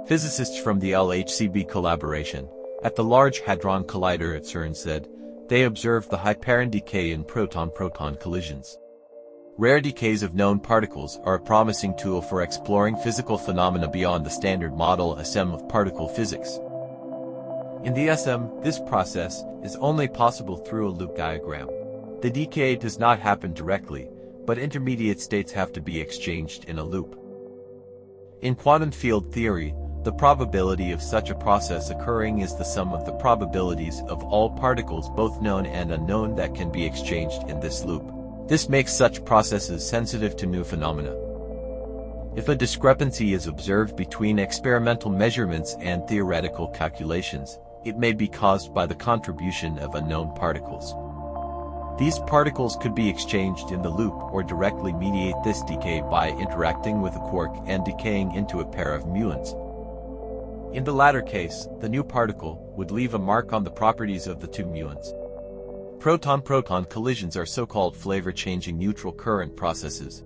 Physicists from the LHCb collaboration at the Large Hadron Collider at CERN said they observed the Hyperon Decay in Proton-proton collisions. Rare decays of known particles are a promising tool for exploring physical phenomena beyond the standard model SM of particle physics. In the SM, this process is only possible through a loop diagram. The decay does not happen directly, but intermediate states have to be exchanged in a loop. In quantum field theory, the probability of such a process occurring is the sum of the probabilities of all particles, both known and unknown, that can be exchanged in this loop. This makes such processes sensitive to new phenomena. If a discrepancy is observed between experimental measurements and theoretical calculations, it may be caused by the contribution of unknown particles. These particles could be exchanged in the loop or directly mediate this decay by interacting with a quark and decaying into a pair of muons. In the latter case, the new particle would leave a mark on the properties of the two muons. Proton-proton collisions are so-called flavor-changing neutral current processes,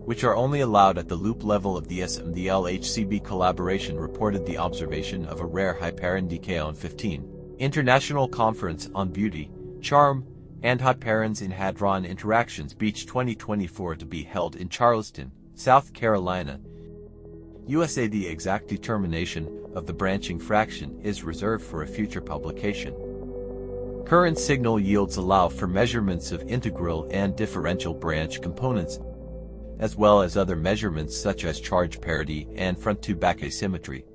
which are only allowed at the loop level of the SM. The LHCb collaboration reported the observation of a rare Hyperon Decay on 15 International Conference on Beauty, Charm, and Hyperons in Hadron Interactions Beach 2024 to be held in Charleston, South Carolina, USA. The exact determination of the branching fraction is reserved for a future publication. Current signal yields allow for measurements of integral and differential branch components, as well as other measurements such as charge parity and front-to-back asymmetry.